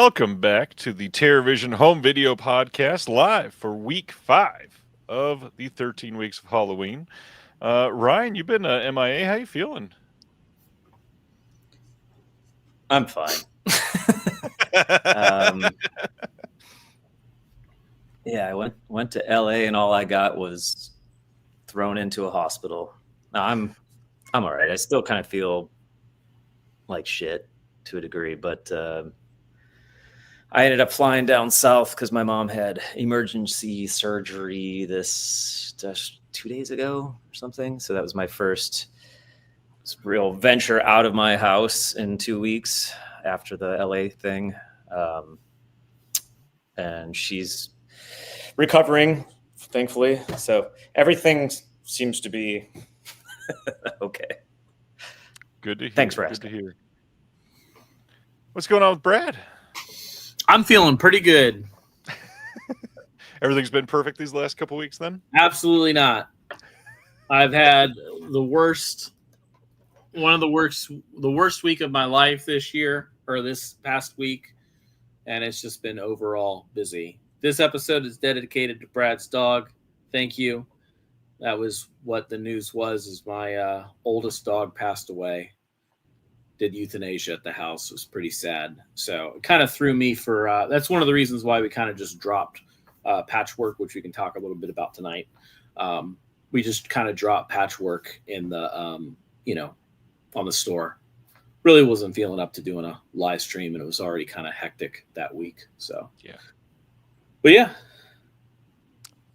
Welcome back to the TerrorVision Home Video Podcast, live for week 5 of the 13 weeks of Halloween. Ryan, you've been MIA. How you feeling? I'm fine. Yeah, I went to LA and all I got was thrown into a hospital. I'm all right. I still kind of feel like shit to a degree, but I ended up flying down south because my mom had emergency surgery just 2 days ago or something. So that was my first real venture out of my house in 2 weeks after the LA thing. And she's recovering, thankfully. So everything seems to be okay. Good to hear. Thanks for asking. Good to hear. What's going on with Brad? I'm feeling pretty good. Everything's been perfect these last couple weeks then? Absolutely not. I've had the worst week of my life this year, or this past week, and it's just been overall busy. This episode is dedicated to Brad's dog. Thank you. That was what the news was, is my oldest dog passed away. Did euthanasia at the house. It was pretty sad. So it kind of threw me for, that's one of the reasons why we kind of just dropped Patchwork, which we can talk a little bit about tonight. We just kind of dropped Patchwork in the, on the store. Really wasn't feeling up to doing a live stream, and it was already kind of hectic that week. So, yeah. But yeah.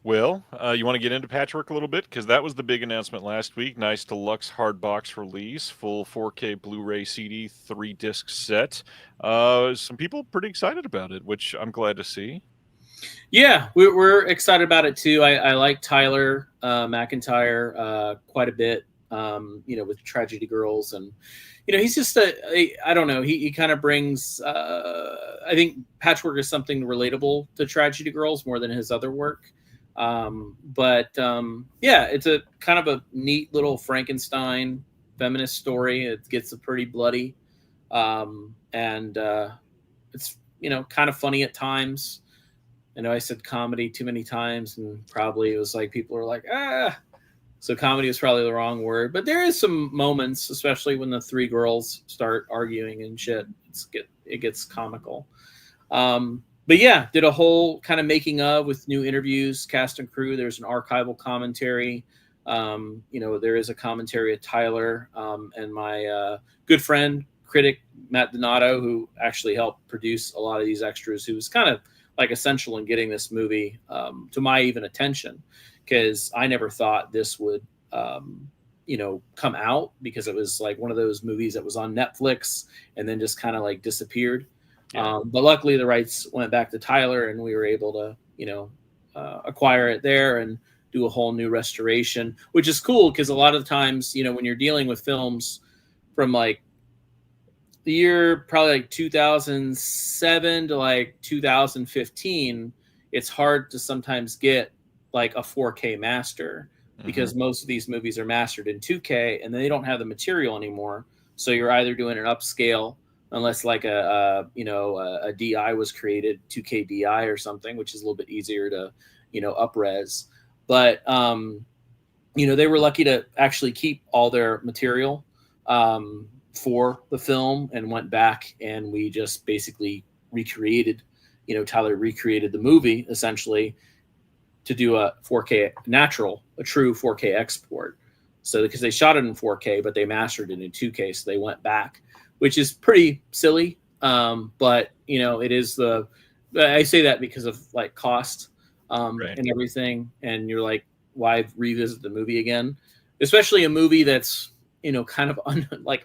Well, you want to get into Patchwork a little bit? Because that was the big announcement last week. Nice deluxe hard box release, full 4K Blu-ray CD, 3-disc set. Some people pretty excited about it, which I'm glad to see. Yeah, we're excited about it too. I like Tyler McIntyre quite a bit, with Tragedy Girls. And, he's just I don't know. He kind of brings, I think Patchwork is something relatable to Tragedy Girls more than his other work. It's a kind of a neat little Frankenstein feminist story. It gets pretty bloody. It's, kind of funny at times. I know I said comedy too many times, and probably it was like people are like, so comedy is probably the wrong word, but there is some moments, especially when the 3 girls start arguing and shit. It gets comical. But yeah, did a whole kind of making of with new interviews, cast and crew. There's an archival commentary. There is a commentary of Tyler and my good friend, critic Matt Donato, who actually helped produce a lot of these extras, who was kind of like essential in getting this movie to my even attention, because I never thought this would, come out, because it was like one of those movies that was on Netflix and then just kind of like disappeared. Yeah. But luckily the rights went back to Tyler, and we were able to, acquire it there and do a whole new restoration, which is cool, because a lot of times, when you're dealing with films from like the year probably like 2007 to like 2015, it's hard to sometimes get like a 4K master, because most of these movies are mastered in 2K, and they don't have the material anymore. So you're either doing an upscale, unless like a DI was created, 2K DI or something, which is a little bit easier to, up-res. But, they were lucky to actually keep all their material for the film, and went back, and we just basically recreated, Tyler recreated the movie essentially to do a 4K a true 4K export. So because they shot it in 4K, but they mastered it in 2K, so they went back, which is pretty silly. But it is I say that because of like cost right. and everything. And you're like, why revisit the movie again? Especially a movie that's, kind of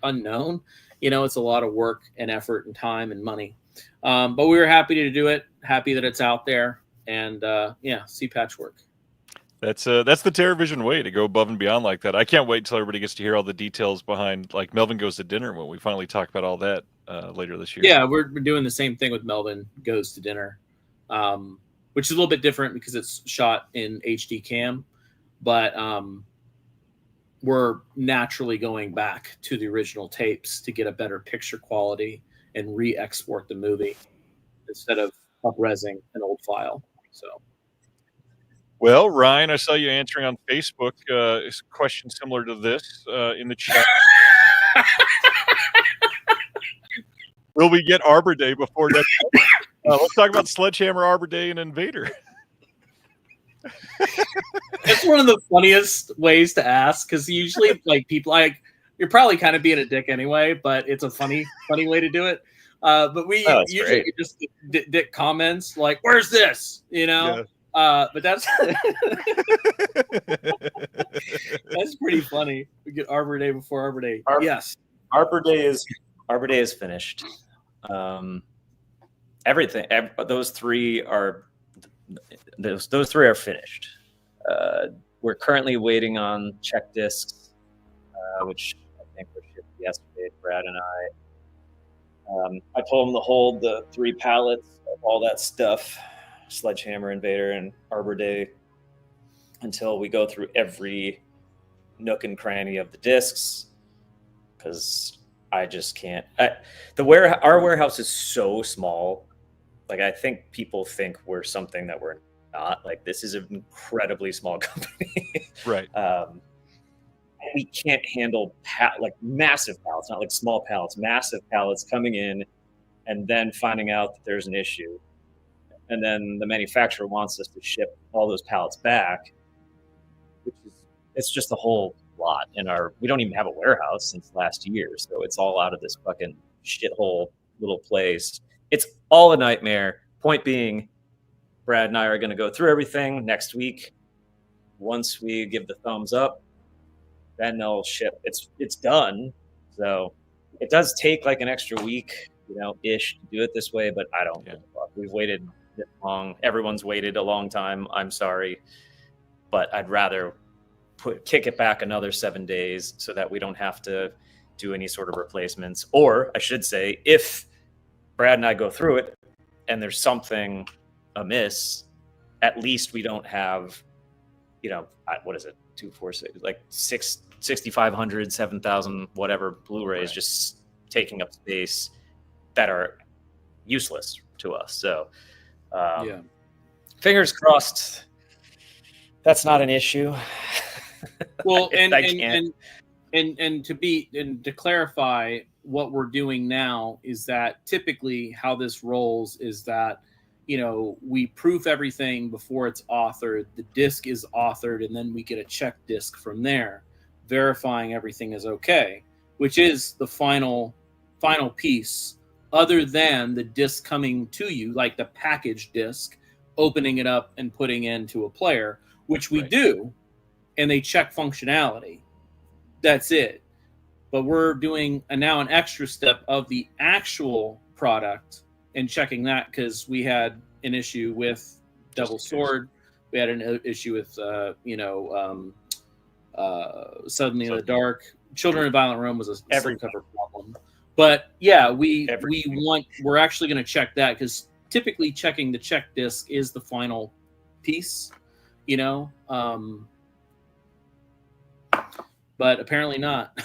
unknown. It's a lot of work and effort and time and money. But we were happy to do it. Happy that it's out there. And see Patchwork. That's the TerrorVision way, to go above and beyond like that. I can't wait until everybody gets to hear all the details behind, like, Melvin Goes to Dinner, when we finally talk about all that later this year. Yeah, we're doing the same thing with Melvin Goes to Dinner, which is a little bit different because it's shot in HD cam, but we're naturally going back to the original tapes to get a better picture quality and re-export the movie. instead of up-resing an old file. So Well, Ryan, I saw you answering on Facebook a question similar to this in the chat. Will we get Arbor Day before next week? Let's talk about Sledgehammer, Arbor Day, and Invader. it's one of the funniest ways to ask, because usually like people like you're probably kind of being a dick anyway, but it's a funny way to do it. But we usually just dick comments like, "Where's this?" You know. Yeah. But that's that's pretty funny. We get Arbor Day before Arbor Day. Yes, Arbor Day is finished. Everything. Those three are finished. We're currently waiting on check discs, which I think were shipped yesterday. Brad and I told them to hold the 3 pallets of all that stuff, Sledgehammer, Invader, and Arbor Day, until we go through every nook and cranny of the discs, because I just can't. Our warehouse is so small. Like, I think people think we're something that we're not. Like, this is an incredibly small company. Right. We can't handle like massive pallets, not like small pallets, massive pallets coming in and then finding out that there's an issue. And then the manufacturer wants us to ship all those pallets back, it's just a whole lot. We don't even have a warehouse since last year. So it's all out of this fucking shithole little place. It's all a nightmare. Point being, Brad and I are going to go through everything next week. Once we give the thumbs up, then they'll ship. It's done. So it does take like an extra week, ish to do it this way, but I don't give a fuck. We've waited this long. Everyone's waited a long time. I'm sorry, but I'd rather kick it back another 7 days so that we don't have to do any sort of replacements. Or I should say, if Brad and I go through it and there's something amiss, at least we don't have, what is it? 246, like 6,500, 7,000, whatever Blu-rays just taking up space that are useless to us. So, fingers crossed that's not an issue. Well, and to clarify, what we're doing now is that typically how this rolls is that we proof everything before it's authored. The disc is authored, and then we get a check disc from there, verifying everything is okay, which is the final piece, other than the disc coming to you, like the package disc, opening it up and putting into a player, which we do, and they check functionality. That's it. But we're doing now an extra step of the actual product and checking that, because we had an issue with Devil's Sword. We had an issue with, Suddenly in the Dark. Children of Violent Rome was a cover problem. But yeah, we're actually going to check that, because typically checking the check disc is the final piece, but apparently not.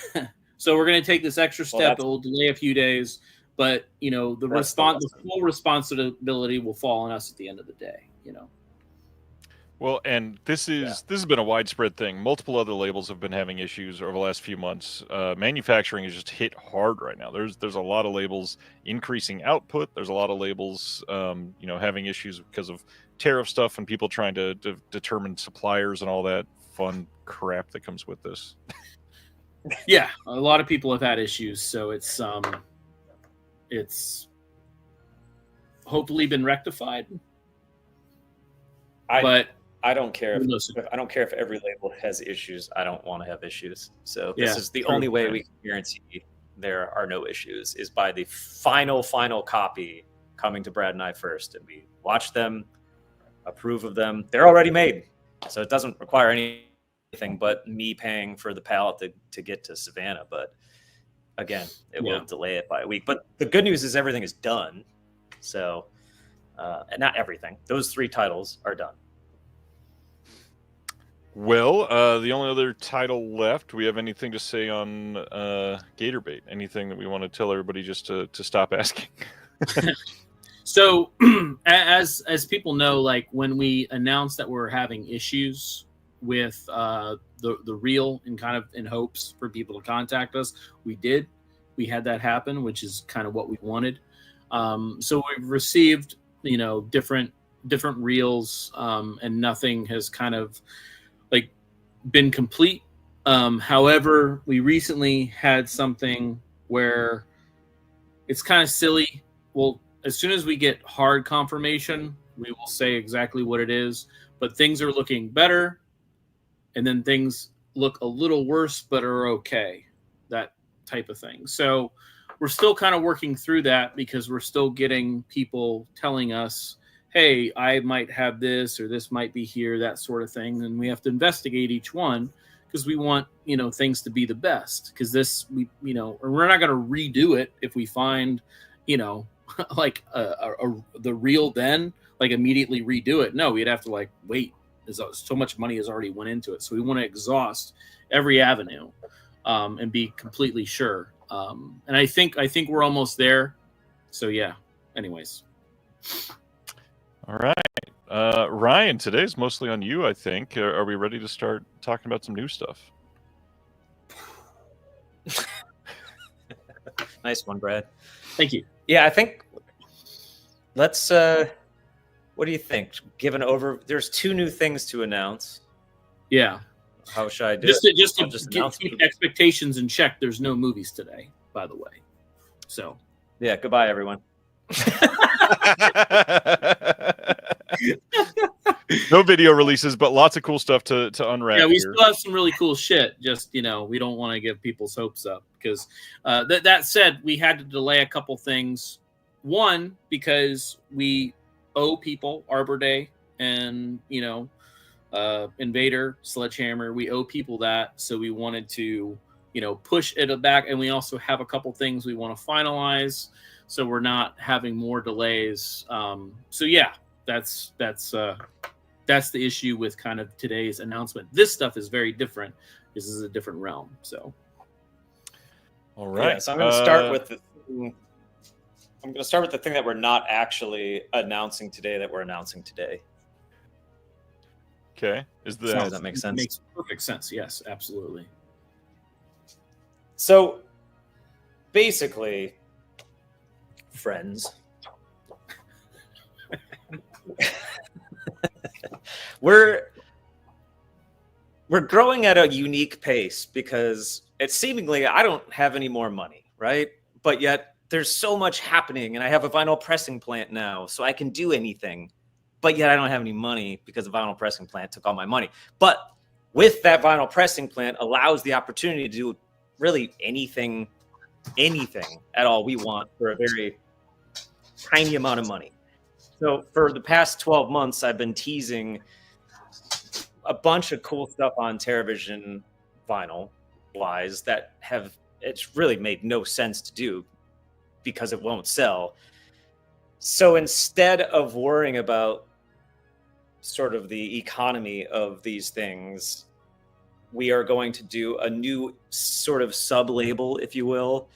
So we're going to take this extra step. It will delay a few days, but the full responsibility will fall on us at the end of the day. Well, and this has been a widespread thing. Multiple other labels have been having issues over the last few months. Manufacturing is just hit hard right now. There's a lot of labels increasing output. There's a lot of labels, having issues because of tariff stuff and people trying to determine suppliers and all that fun crap that comes with this. Yeah, a lot of people have had issues, so it's hopefully been rectified. I don't care if every label has issues. I don't want to have issues. So this is the only way we can guarantee there are no issues, is by the final copy coming to Brad and I first, and we watch them, approve of them. They're already made, so it doesn't require anything but me paying for the pallet to get to Savannah. But again, it will delay it by a week. But the good news is everything is done. So, and not everything. Those 3 titles are done. Well, the only other title left, do we have anything to say on Gatorbait? Anything that we want to tell everybody just to stop asking? So as people know, like when we announced that we're having issues with the reel and kind of in hopes for people to contact us, we had that happen, which is kind of what we wanted. So we've received, different reels, and nothing has kind of like been complete. However, we recently had something where it's kind of silly. Well, as soon as we get hard confirmation, we will say exactly what it is, but things are looking better, and then things look a little worse but are okay, that type of thing. So we're still kind of working through that because we're still getting people telling us, hey, I might have this or this might be here, that sort of thing, and we have to investigate each one because we want things to be the best, because this we're not going to redo it if we find like the reel, then like immediately redo it. No, we'd have to like wait. So much money has already went into it, so we want to exhaust every avenue and be completely sure. And I think we're almost there. So yeah. Anyways. All right. Ryan, today's mostly on you, I think. Are we ready to start talking about some new stuff? Nice one, Brad. Thank you. Yeah, I think let's what do you think? There's 2 new things to announce. Yeah. How should I do it? Just to keep expectations in check, there's no movies today, by the way. So yeah, goodbye everyone. No video releases, but lots of cool stuff to unwrap. Yeah, we here. still have some really cool shit. Just we don't want to give people's hopes up because that said, we had to delay a couple things. One, because we owe people Arbor Day and Invader, Sledgehammer. We owe people that, so we wanted to push it back, and we also have a couple things we want to finalize, so we're not having more delays. So yeah, that's the issue with kind of today's announcement. This stuff is very different. This is a different realm. So, all right. Yeah, so I'm going to start with the thing that we're not actually announcing today. That we're announcing today. Okay. Does that make sense? Makes perfect sense. Yes, absolutely. So, basically, friends. We're growing at a unique pace because it's seemingly I don't have any more money, right? But yet there's so much happening, and I have a vinyl pressing plant now, so I can do anything. But yet I don't have any money because the vinyl pressing plant took all my money. But with that vinyl pressing plant allows the opportunity to do really anything at all we want for a very tiny amount of money. So for the past 12 months, I've been teasing a bunch of cool stuff on TerraVision vinyl wise that it's really made no sense to do because it won't sell. So instead of worrying about sort of the economy of these things, we are going to do a new sort of sub-label, if you will,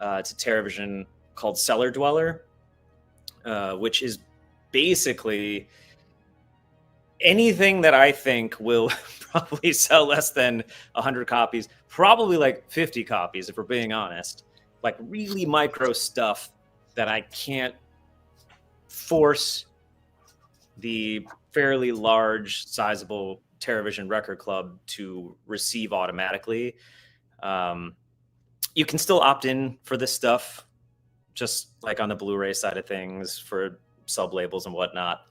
to TerraVision called Cellar Dweller, which is basically anything that I think will probably sell less than 100 copies, probably like 50 copies, if we're being honest, like really micro stuff that I can't force the fairly large, sizable TerraVision Record Club to receive automatically. You can still opt in for this stuff, just like on the Blu-ray side of things for sub-labels and whatnot.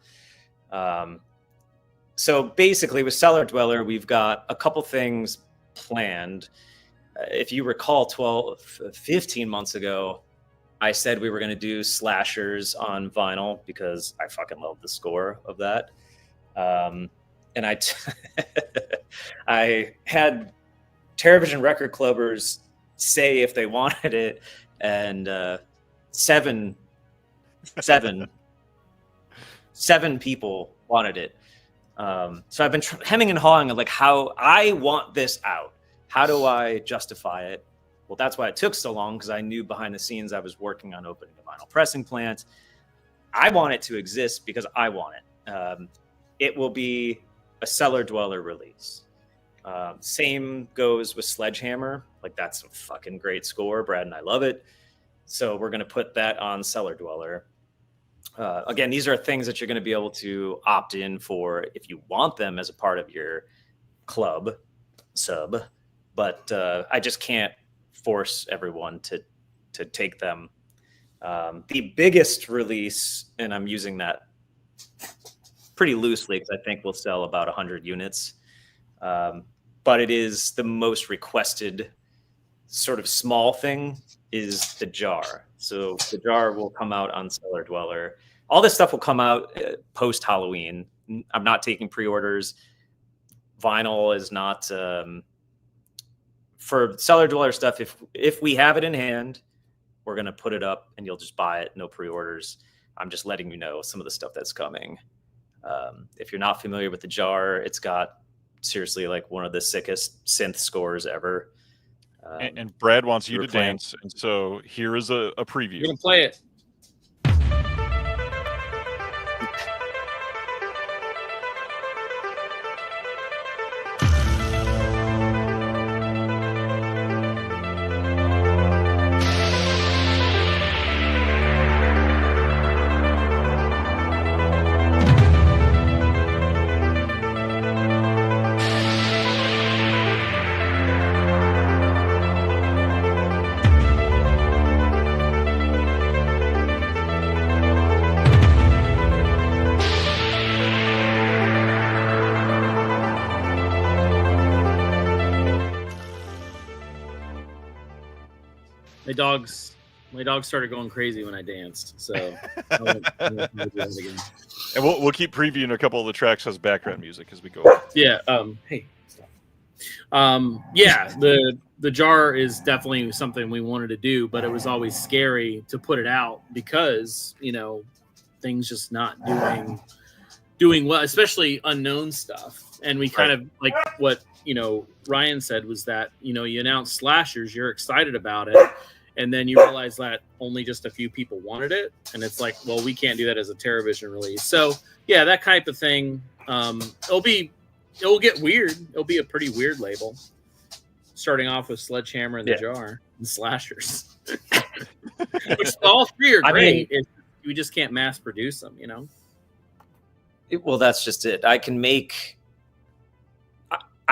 So basically with Cellar Dweller, we've got a couple things planned. If you recall 15 months ago, I said we were going to do slashers on vinyl because I fucking love the score of that. And I had TerraVision Record Clubbers say if they wanted it, and seven people wanted it. So I've been hemming and hawing of like how I want this out. How do I justify it? Well, that's why it took so long, because I knew behind the scenes I was working on opening a vinyl pressing plant. I want it to exist because I want it. It will be a Cellar Dweller release. Same goes with Sledgehammer. Like, that's a fucking great score. Brad and I love it. So we're going to put that on Cellar Dweller. Again, these are things that you're going to be able to opt in for if you want them as a part of your club sub. But I just can't force everyone to take them. The biggest release, and I'm using that pretty loosely because I think we'll sell about 100 units. But it is the most requested sort of small thing is the jar. So the jar will come out on Cellar Dweller. All this stuff will come out post Halloween. I'm not taking pre-orders. Vinyl is not for Cellar Dweller stuff. If we have it in hand, we're going to put it up and you'll just buy it. No pre-orders. I'm just letting you know some of the stuff that's coming. If you're not familiar with the jar, it's got seriously like one of the sickest synth scores ever. And Brad wants you to dance, and so here is a preview. You're gonna play it. My dogs started going crazy when I danced, so I won't do that again. And we'll keep previewing a couple of the tracks as background music as we go. Yeah. Hey. Stop. Yeah. The jar is definitely something we wanted to do, but it was always scary to put it out because things just not doing well, especially unknown stuff. And we kind of like what Ryan said was that you announce Slashers, you're excited about it. And then you realize that only just a few people wanted it. And it's like, well, we can't do that as a TerraVision release. So, yeah, that type of thing. It'll get weird. It'll be a pretty weird label. Starting off with Sledgehammer in the jar and Slashers. Which all three are great. We just can't mass produce them, Well, that's just it. I can make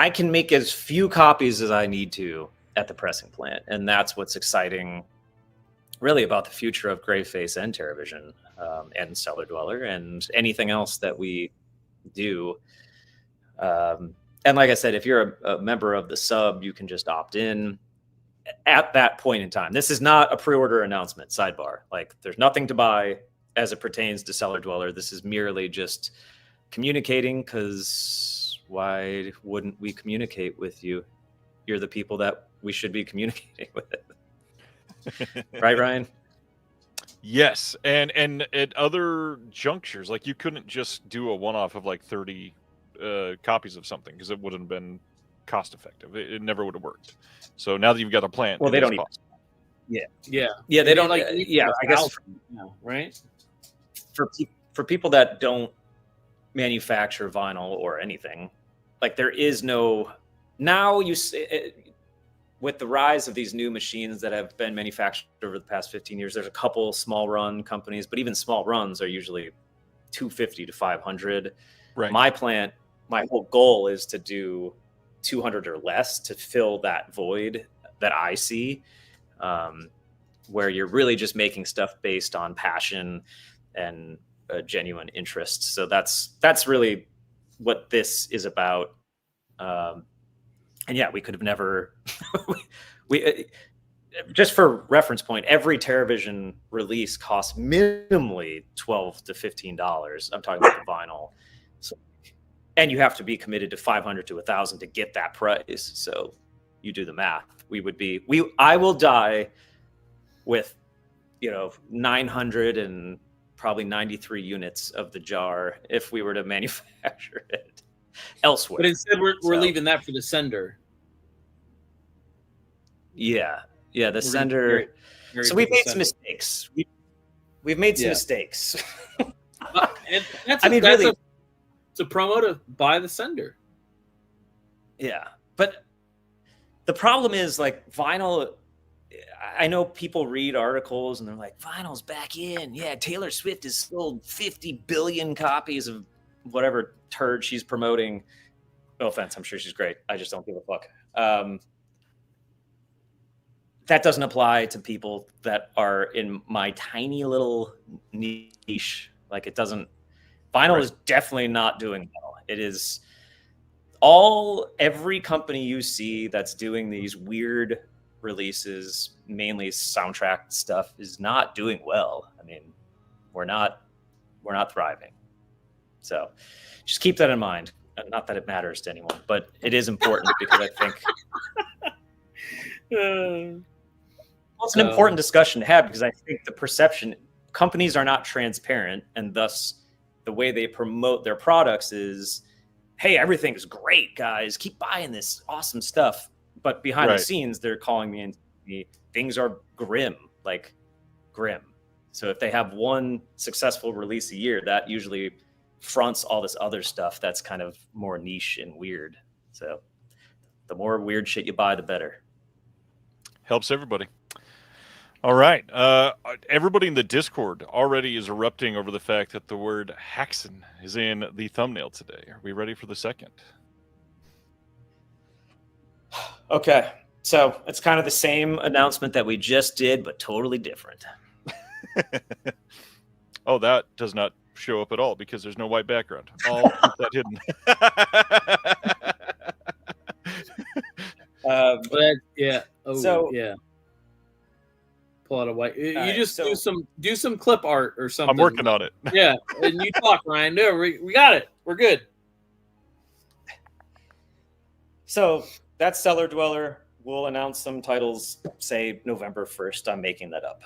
as few copies as I need to at the pressing plant, and that's what's exciting really about the future of Graveface and TerraVision and Cellar Dweller and anything else that we do. And like I said, if you're a member of the sub, you can just opt in at that point in time. This is not a pre-order announcement, sidebar. Like, there's nothing to buy as it pertains to Cellar Dweller. This is merely just communicating, because why wouldn't we communicate with you? You're the people that we should be communicating with. Right, Ryan? Yes. And at other junctures, like, you couldn't just do a one-off of like 30 copies of something because it wouldn't have been cost effective. It never would have worked. So now that you've got a plant, well, they don't even. Yeah. They don't like. I guess. Right. For people that don't manufacture vinyl or anything, like, there is no. Now you see, with the rise of these new machines that have been manufactured over the past 15 years, there's a couple small run companies, but even small runs are usually 250 to 500. Right. My plant, my whole goal is to do 200 or less to fill that void that I see, where you're really just making stuff based on passion and a genuine interest. So that's really what this is about. And yeah, we could have never. we just for reference point, every TerraVision release costs minimally $12 to $15. I'm talking about the vinyl. So, and you have to be committed to 500 to 1,000 to get that price. So you do the math. I will die with 900 and probably 93 units of the jar if we were to manufacture it elsewhere. But instead, we're leaving that for the sender. Yeah, the sender. So we made some mistakes. we've made some Yeah. mistakes. And I mean, really, it's a promo to buy the sender. yeah. But the problem is, like, vinyl. I know people read articles and they're like, vinyl's back in. Yeah, Taylor Swift has sold 50 billion copies of whatever turd she's promoting. No offense, I'm sure she's great. I just don't give a fuck. That doesn't apply to people that are in my tiny little niche. Like, it doesn't. Vinyl is definitely not doing well. It is every company you see that's doing these weird releases, mainly soundtrack stuff, is not doing well. I mean, we're not thriving. So just keep that in mind. Not that it matters to anyone, but it is important because I think it's an important discussion to have, because I think the perception, companies are not transparent, and thus the way they promote their products is, hey, everything's great, guys, keep buying this awesome stuff. But behind the scenes, they're calling me and things are grim. So if they have one successful release a year, that usually fronts all this other stuff that's kind of more niche and weird. So the more weird shit you buy, the better. Helps everybody. All right. Everybody in the Discord already is erupting over the fact that the word Haxan is in the thumbnail today. Are we ready for the second? Okay. So it's kind of the same announcement that we just did, but totally different. Oh, that does not show up at all because there's no white background. I'll keep that hidden. Yeah. Oh, so yeah. Pull out a white. You just do some clip art or something. I'm working on it. Yeah, and you talk, Ryan. No, we got it. We're good. So that Cellar Dweller will announce some titles, say November 1st. I'm making that up.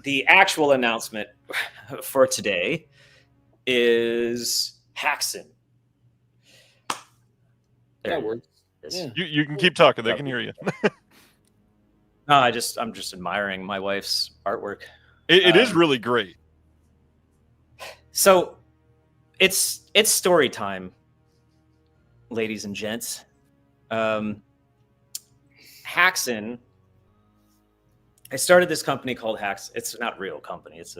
The actual announcement for today is Haxan. That works. Yeah. You can keep talking. They can hear you. No, I'm just admiring my wife's artwork. It is really great. So it's story time, ladies and gents. Haxan. I started this company called Haxan. It's not a real company. It's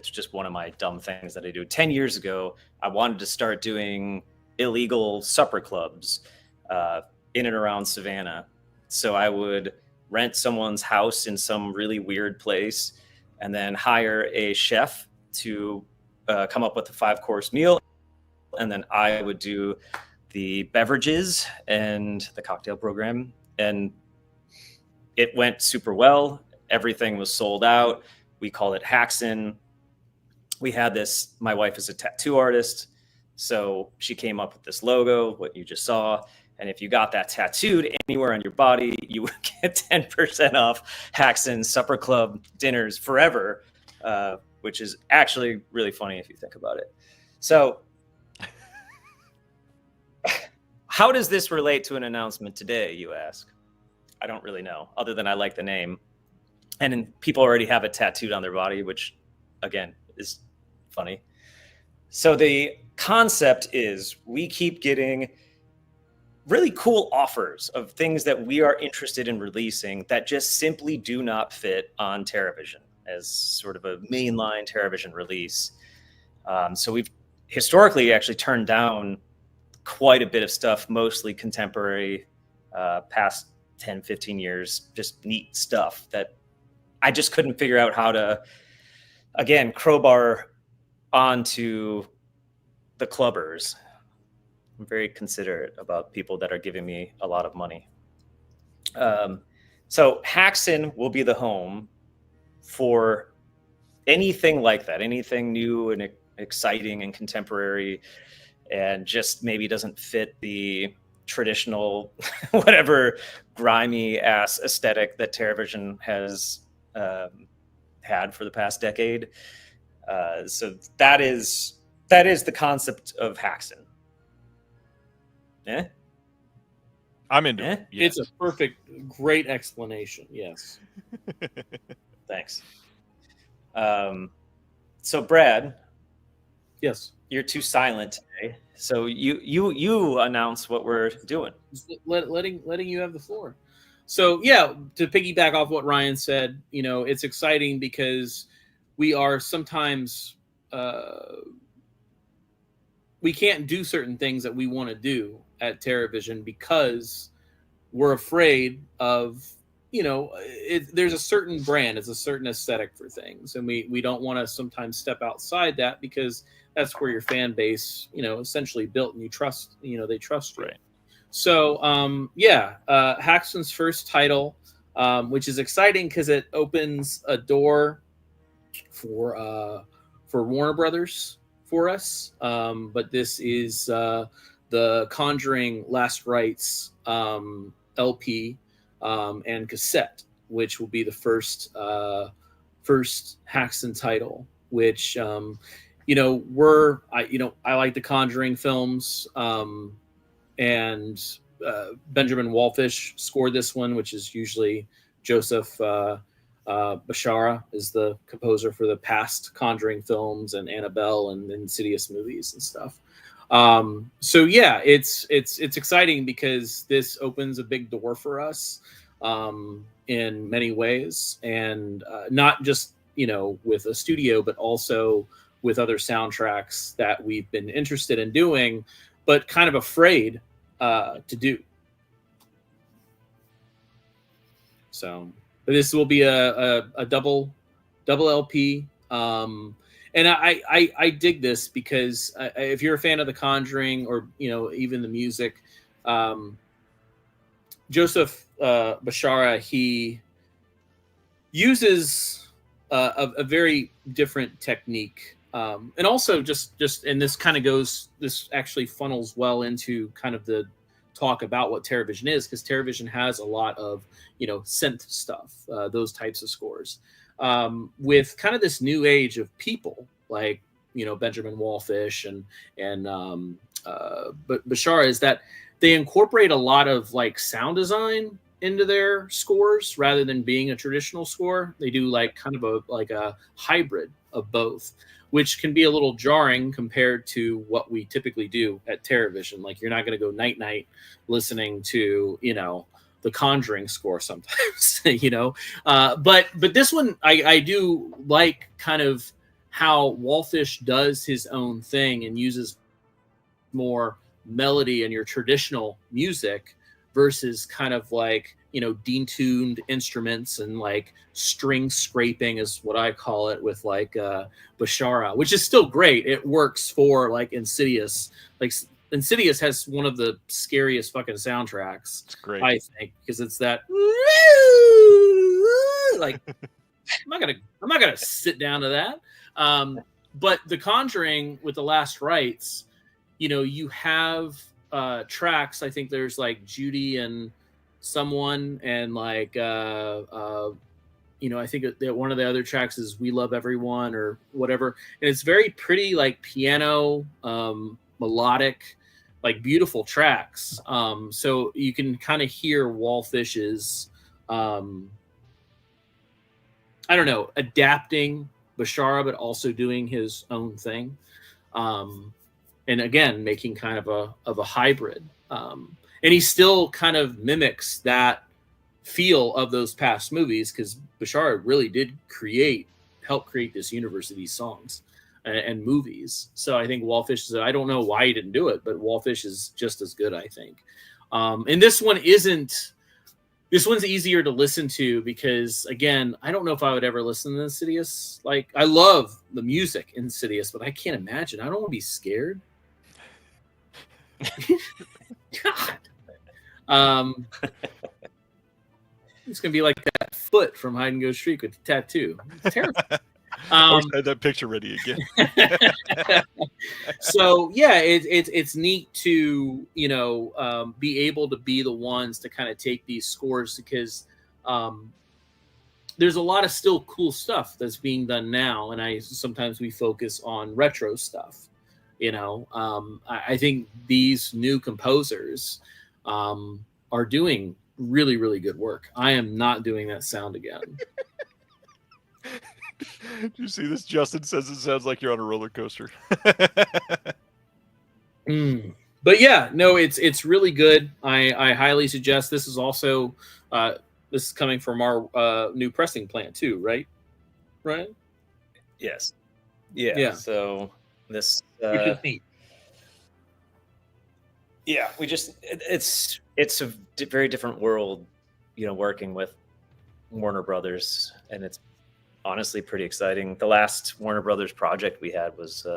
just one of my dumb things that I do. 10 years ago, I wanted to start doing illegal supper clubs in and around Savannah. So I would rent someone's house in some really weird place and then hire a chef to come up with a 5-course meal. And then I would do the beverages and the cocktail program. And it went super well. Everything was sold out. We called it Haxan. We had this, my wife is a tattoo artist. So she came up with this logo, what you just saw. And if you got that tattooed anywhere on your body, you would get 10% off Haxan Supper Club dinners forever, which is actually really funny if you think about it. So how does this relate to an announcement today, you ask? I don't really know, other than I like the name. And then people already have it tattooed on their body, which, again, is funny. So the concept is we keep getting really cool offers of things that we are interested in releasing that just simply do not fit on TerraVision as sort of a mainline TerraVision release. So we've historically actually turned down quite a bit of stuff, mostly contemporary, past 10, 15 years, just neat stuff that I just couldn't figure out how to, again, crowbar onto the clubbers. I'm very considerate about people that are giving me a lot of money. So Haxan will be the home for anything like that, anything new and exciting and contemporary, and just maybe doesn't fit the traditional, whatever grimy ass aesthetic that TerraVision has had for the past decade. So that is the concept of Haxan. Yeah, I'm into it. Yes. It's a perfect, great explanation. Yes. Thanks. So Brad, Yes. you're too silent today. So you announce what we're doing. Just letting you have the floor. So yeah, to piggyback off what Ryan said, it's exciting because we are sometimes we can't do certain things that we want to do at TerraVision because we're afraid of, there's a certain brand, it's a certain aesthetic for things, and we don't want to sometimes step outside that because that's where your fan base, essentially built, and you trust, they trust you. Right. So, Haxton's first title, which is exciting because it opens a door for Warner Brothers for us. But this is the Conjuring Last Rites LP and cassette, which will be the first Haxton title, which I like the Conjuring films, and Benjamin Wallfish scored this one, which is usually Joseph Bashara is the composer for the past Conjuring films and Annabelle and Insidious movies and stuff. So yeah, it's exciting because this opens a big door for us in many ways, and not just with a studio, but also with other soundtracks that we've been interested in doing, but kind of afraid to do. So this will be a double LP. And I dig this because if you're a fan of The Conjuring or even the music, Joseph Bashara, he uses a very different technique, and also just and this actually funnels well into kind of the talk about what TerraVision is, because TerraVision has a lot of synth stuff, those types of scores, with kind of this new age of people like Benjamin Wallfish and but Bashara, is that they incorporate a lot of like sound design into their scores rather than being a traditional score. They do like kind of a hybrid of both, which can be a little jarring compared to what we typically do at TerraVision. Like you're not going to go night listening to the Conjuring score sometimes, but this one I do like kind of how Wallfish does his own thing and uses more melody in your traditional music versus kind of like detuned instruments and like string scraping is what I call it with like Bashara, which is still great. It works for like Insidious. Like Insidious has one of the scariest fucking soundtracks. It's great, I think, because it's that like I'm not gonna sit down to that. But The Conjuring with The Last Rites, you have tracks. I think there's like Judy and someone, and like I think that one of the other tracks is We Love Everyone or whatever, and it's very pretty, like piano, melodic, like beautiful tracks. So you can kind of hear Wallfish's adapting Bashara, but also doing his own thing, and again making kind of a hybrid. And he still kind of mimics that feel of those past movies, because Bashara really did help create this universe of these songs and movies. So I think Wallfish is, I don't know why he didn't do it, but Wallfish is just as good, I think. And this one's easier to listen to because, again, I don't know if I would ever listen to Insidious. Like, I love the music in Insidious, but I can't imagine. I don't want to be scared. God. It's gonna be like that foot from Hide and Go Streak with the tattoo. It's terrible. I had that picture ready again. So yeah, it's neat to be able to be the ones to kind of take these scores, because there's a lot of still cool stuff that's being done now, and sometimes we focus on retro stuff. I think these new composers are doing really, really good work. I am not doing that sound again. Do you see this? Justin says it sounds like you're on a roller coaster. But yeah, no, it's really good. I highly suggest. This is also this is coming from our new pressing plant too, right? Right. Yes. Yeah. Yeah. So this. Which is neat. Yeah, it's a very different world, working with Warner Brothers, and it's honestly pretty exciting. The last Warner Brothers project we had was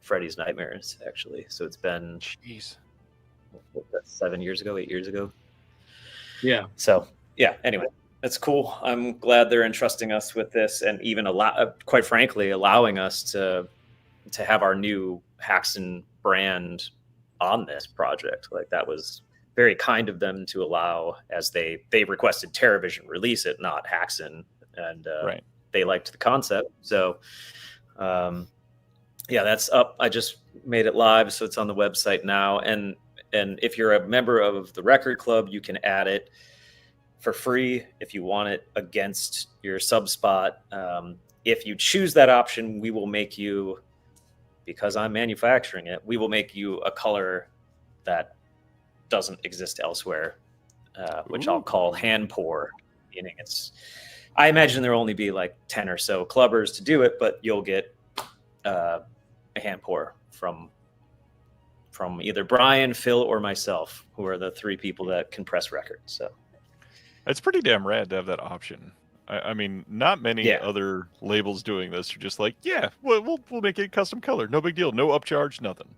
Freddy's Nightmares, actually. So it's been 7 years ago, 8 years ago. Yeah. So yeah. Anyway, that's cool. I'm glad they're entrusting us with this, and even quite frankly, allowing us to have our new Haxon brand on this project. Like, that was very kind of them to allow, as they requested TerraVision release it, not Haxon, and Right. They liked the concept. So yeah, that's up. I just made it live, so it's on the website now. And if you're a member of the Record Club, you can add it for free if you want it against your sub spot. If you choose that option, we will make you, because I'm manufacturing it, we will make you a color that doesn't exist elsewhere, which I'll call hand pour. Meaning I imagine there'll only be like 10 or so clubbers to do it, but you'll get a hand pour from either Brian, Phil, or myself, who are the 3 people that can press records. So it's pretty damn rad to have that option. I mean, not many other labels doing this are just like, yeah, we'll make it custom color, no big deal, no upcharge, nothing.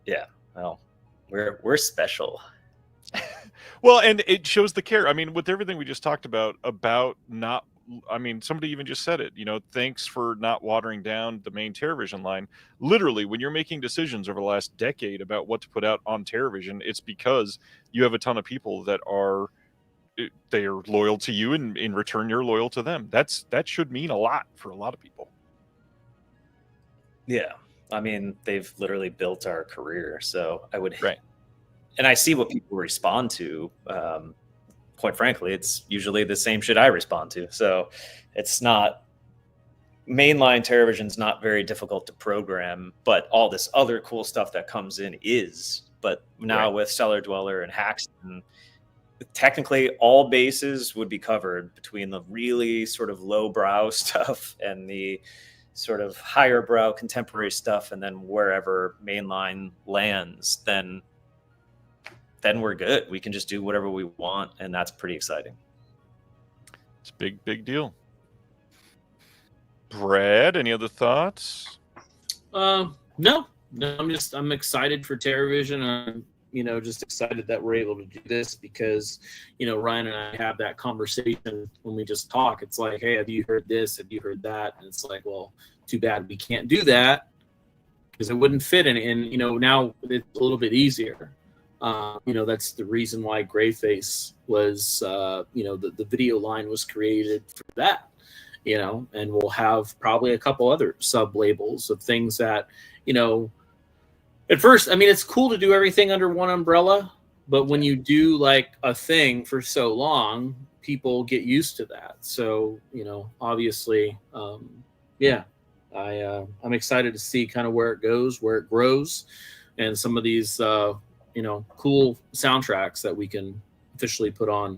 Yeah, well, we're special. Well, and it shows the care. I mean, with everything we just talked about not, I mean, somebody even just said it, thanks for not watering down the main TerraVision line. Literally, when you're making decisions over the last decade about what to put out on TerraVision, it's because you have a ton of people that are loyal to you, and in return you're loyal to them. That should mean a lot for a lot of people. Yeah, I mean, they've literally built our career, so I would right. And I see what people respond to. Quite frankly, it's usually the same shit I respond to. So it's not, mainline TerraVision's not very difficult to program, but all this other cool stuff that comes in is. But now with Cellar Dweller and Haxon, technically all bases would be covered between the really sort of lowbrow stuff and the sort of higher brow contemporary stuff, and then wherever mainline lands, then we're good. We can just do whatever we want, and that's pretty exciting. It's a big deal. Brad, any other thoughts? No, I'm excited for TerraVision. I'm just excited that we're able to do this because, Ryan and I have that conversation when we just talk. It's like, hey, have you heard this? Have you heard that? And it's like, well, too bad we can't do that because it wouldn't fit in. And, now it's a little bit easier. That's the reason why Greyface was, the video line was created for that, and we'll have probably a couple other sub labels of things that, at first, I mean, it's cool to do everything under one umbrella, but when you do like a thing for so long, people get used to that. So, obviously, I'm excited to see kind of where it goes, where it grows, and some of these, cool soundtracks that we can officially put on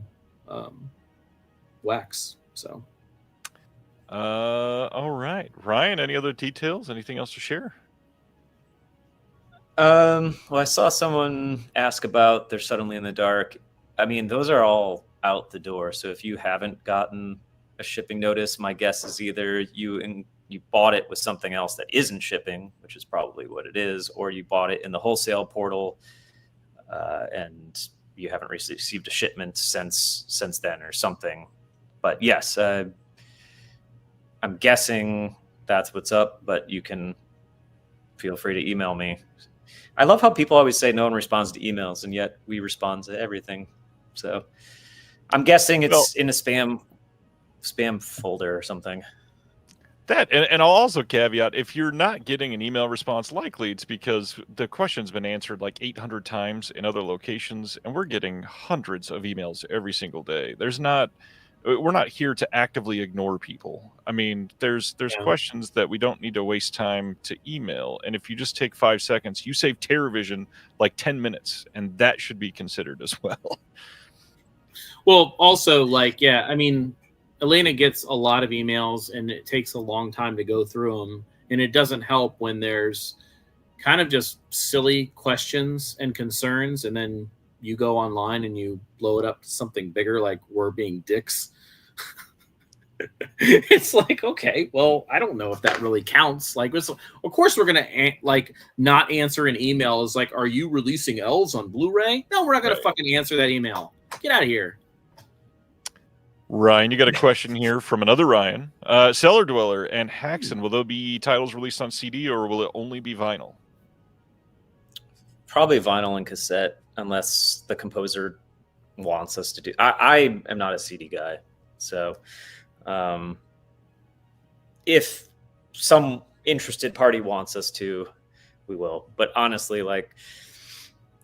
Wax. So, all right, Ryan, any other details? Anything else to share? Well, I saw someone ask about They're Suddenly in the Dark. I mean, those are all out the door. So if you haven't gotten a shipping notice, my guess is either you bought it with something else that isn't shipping, which is probably what it is, or you bought it in the wholesale portal and you haven't received a shipment since then or something. But yes, I'm guessing that's what's up, but you can feel free to email me. I love how people always say no one responds to emails, and yet we respond to everything. So I'm guessing it's in a spam folder or something. That, and I'll also caveat, if you're not getting an email response, likely it's because the question's been answered like 800 times in other locations, and we're getting hundreds of emails every single day. There's not we're not here to actively ignore people. I mean, there's Yeah. questions that we don't need to waste time to email. And if you just take 5 seconds, you save TerraVision like 10 minutes, and that should be considered as well. Well, also, like, yeah, I mean, Elena gets a lot of emails, and it takes a long time to go through them. And it doesn't help when there's kind of just silly questions and concerns, and then you go online and you blow it up to something bigger, like we're being dicks. It's like, okay, well, I don't know if that really counts. Like, of course, we're gonna like not answer an email. Is like, are you releasing L's on Blu-ray? No, we're not gonna fucking answer that email. Get out of here. Ryan, you got a question here from another Ryan. Cellar Dweller and Haxon, will there be titles released on CD, or will it only be vinyl? Probably vinyl and cassette, unless the composer wants us to do. I am not a CD guy, so if some interested party wants us to, we will. But honestly, like,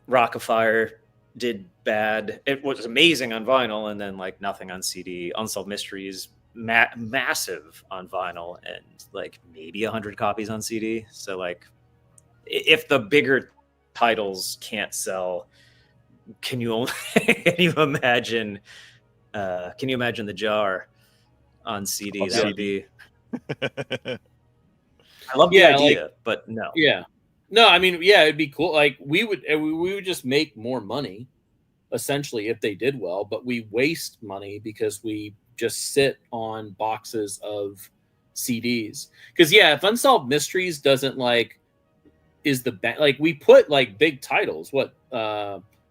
Rockafire did bad. It was amazing on vinyl, and then like nothing on CD. Unsolved Mysteries, massive on vinyl, and like maybe 100 copies on CD. So like, if the bigger titles can't sell, can you imagine the Jar on CD? That would be. I love the idea, like, but no. Yeah. No, I mean, yeah, it'd be cool. Like, we would just make more money, essentially, if they did well, but we waste money because we just sit on boxes of CDs. Because, yeah, if Unsolved Mysteries doesn't, like, is the like, we put, like, big titles. What?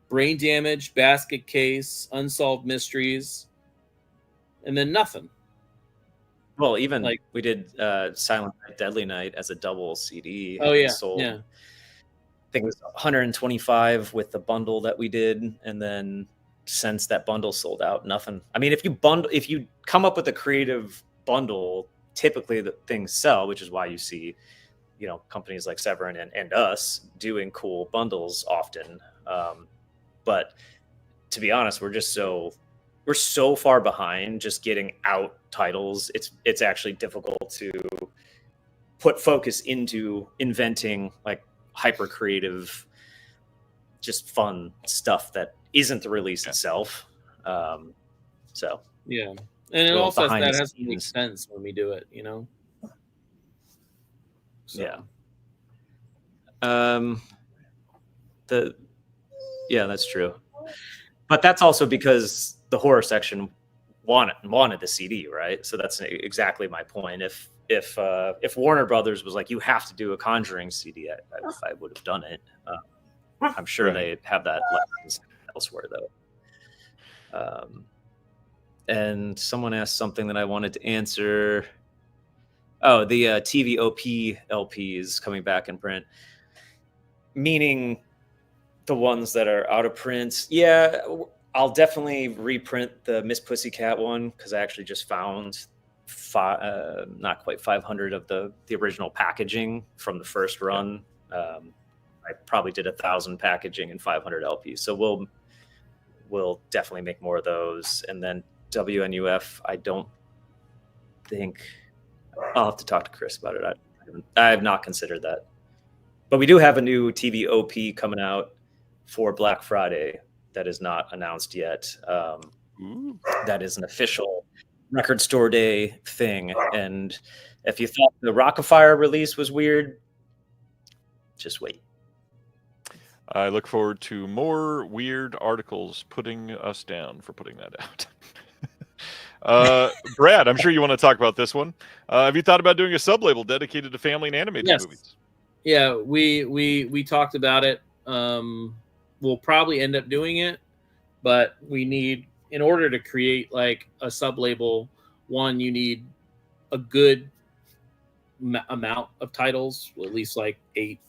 Brain Damage, Basket Case, Unsolved Mysteries, and then nothing. Well, even like we did Silent Night, Deadly Night as a double CD. Oh yeah, sold, yeah. I think it was 125 with the bundle that we did, and then since that bundle sold out, nothing. I mean, if you come up with a creative bundle, typically the things sell, which is why you see, you know, companies like Severin and us doing cool bundles often. But to be honest, we're so far behind just getting out titles. It's actually difficult to put focus into inventing like hyper creative, just fun stuff that isn't the release itself. So yeah, and it also that has to make sense when we do it, you know. So. Yeah. That's true. But that's also because the horror section wanted the CD, right? So that's exactly my point. If Warner Brothers was like, you have to do a Conjuring CD, I would have done it. I'm sure they have that license elsewhere, though. And someone asked something that I wanted to answer. Oh, the TV OP LPs coming back in print, meaning the ones that are out of print. Yeah, I'll definitely reprint the Miss Pussycat one because I actually just found not quite 500 of the original packaging from the first run. I probably did 1,000 packaging and 500 LPs. So we'll definitely make more of those. And then WNUF, I don't think I'll have to talk to Chris about it. I have not considered that, but we do have a new TV OP coming out for Black Friday that is not announced yet. That is an official Record Store Day thing. And if you thought the Rockafire release was weird, just wait. I look forward to more weird articles putting us down for putting that out. Brad, I'm sure you want to talk about this one. Have you thought about doing a sub-label dedicated to family and animated movies? Yeah, we talked about it. We'll probably end up doing it, but we need, in order to create like a sub-label, one, you need a good amount of titles, at least like 8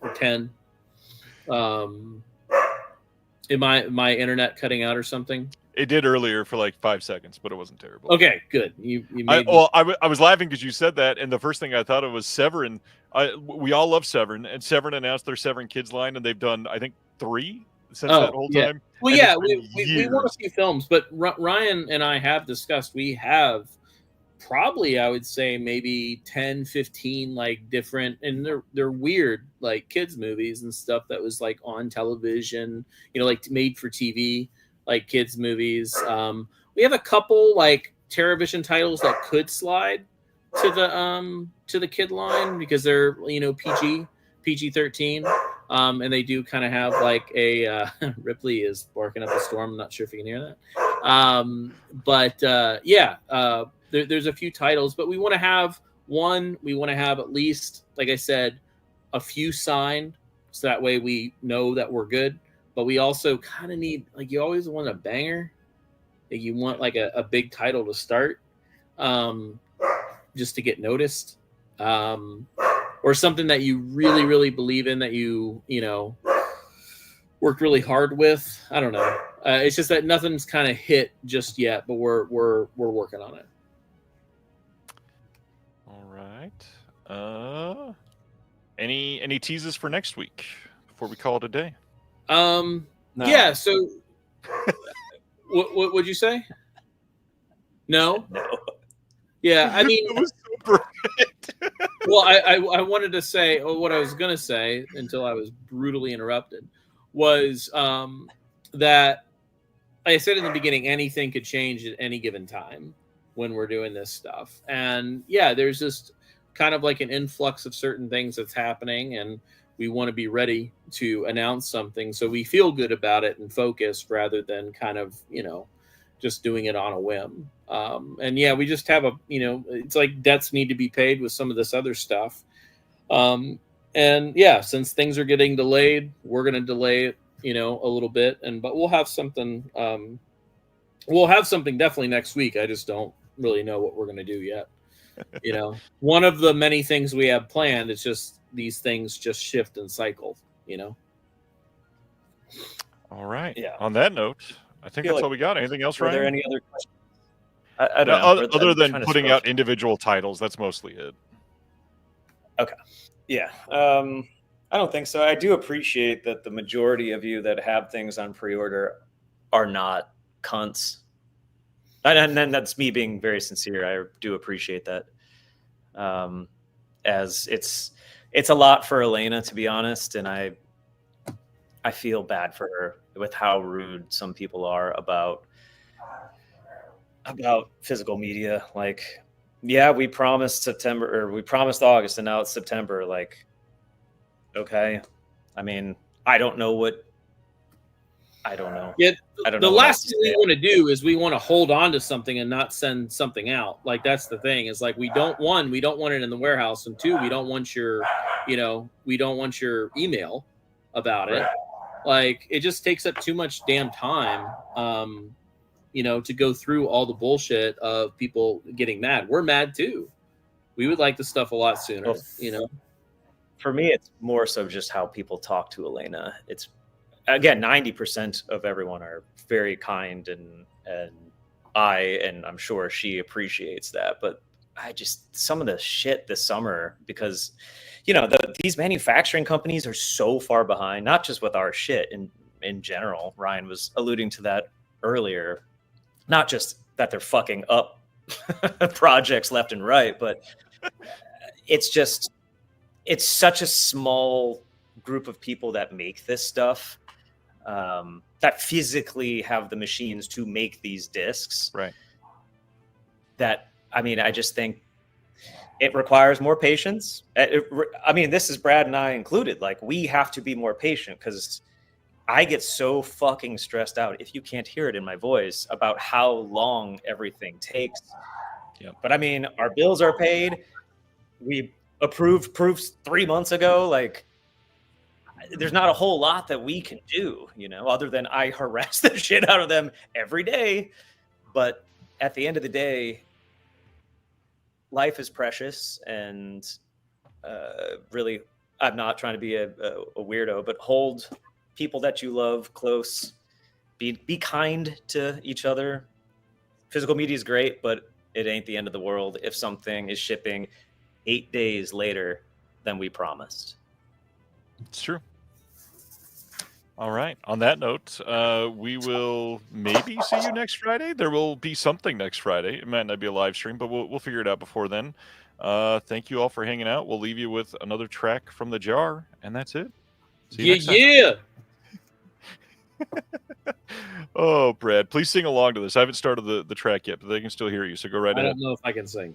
or 10. Am my internet cutting out or something? It did earlier for like 5 seconds, but it wasn't terrible. Okay, good. You made I was laughing because you said that, and the first thing I thought of was Severin. We all love Severin, and Severin announced their Severin Kids line, and they've done, I think, 3 since that whole yeah. time. Well, And yeah, it's been we want a years. few films, but Ryan and I have discussed we have probably, I would say, maybe 10, 15 like different, and they're weird like kids movies and stuff that was like on television, like made for TV, like kids movies. We have a couple like television titles that could slide to the kid line because they're PG-13. And they do kind of have like a Ripley is barking up a storm. I'm not sure if you can hear that. But there's a few titles, but we want to have at least, like I said, a few signed, so that way we know that we're good. But we also kind of need, like, you always want a banger. Like, you want like a big title to start, just to get noticed, or something that you really, really believe in, that you worked really hard with. I don't know. It's just that nothing's kind of hit just yet, but we're working on it. All right. Any teases for next week before we call it a day? No. Yeah. So, what would you say? No. No. Yeah. I mean, That was so perfect. well, I wanted to say, or what I was going to say until I was brutally interrupted, was that, like I said in the beginning, anything could change at any given time when we're doing this stuff. And yeah, there's just kind of like an influx of certain things that's happening, and we want to be ready to announce something so we feel good about it and focused, rather than kind of, just doing it on a whim. And yeah, we just have it's like debts need to be paid with some of this other stuff. And yeah, since things are getting delayed, we're going to delay it, a little bit, but we'll have something, definitely next week. I just don't really know what we're going to do yet. One of the many things we have planned, it's just these things just shift and cycle, All right. Yeah. On that note, I think Feel that's like- all we got. Anything else, Were Ryan? there any other questions? I don't know. Other I'm than trying to putting scroll out individual titles, that's mostly it. Yeah. I don't think so. I do appreciate that the majority of you that have things on pre-order are not cunts. And then that's me being very sincere. I do appreciate that. As it's a lot for Elena, to be honest, and I feel bad for her with how rude some people are about physical media. Like, yeah, we promised September, or we promised August, and now it's September. Like, okay. I mean, I don't know. Yeah, I don't the know what last else thing to we say. want to do is we want to hold on to something and not send something out. Like, that's the thing, is like, we don't want it in the warehouse, and two, we don't want your email about it. Like, it just takes up too much damn time, to go through all the bullshit of people getting mad. We're mad too. We would like the stuff a lot sooner, For me, it's more so just how people talk to Elena. It's, again, 90% of everyone are very kind, and I'm sure she appreciates that. But some of the shit this summer, because these manufacturing companies are so far behind, not just with our shit in general. Ryan was alluding to that earlier. Not just that they're fucking up projects left and right, but it's such a small group of people that make this stuff, that physically have the machines to make these discs. Right. That, I mean, I just think it requires more patience. This is Brad and I included. Like, we have to be more patient, because I get so fucking stressed out, if you can't hear it in my voice, about how long everything takes. Yep. But I mean, our bills are paid. We approved proofs 3 months ago. Like, there's not a whole lot that we can do, other than I harass the shit out of them every day. But at the end of the day, life is precious, and really, I'm not trying to be a weirdo, but hold people that you love close. Be kind to each other. Physical media is great, but it ain't the end of the world if something is shipping 8 days later than we promised. It's true. All right. On that note, we will maybe see you next Friday. There will be something next Friday. It might not be a live stream, but we'll figure it out before then. Thank you all for hanging out. We'll leave you with another track from the jar, and that's it. See you next time. Yeah. Oh, Brad, please sing along to this. I haven't started the track yet, but they can still hear you, so go right I ahead. don't know if I can sing.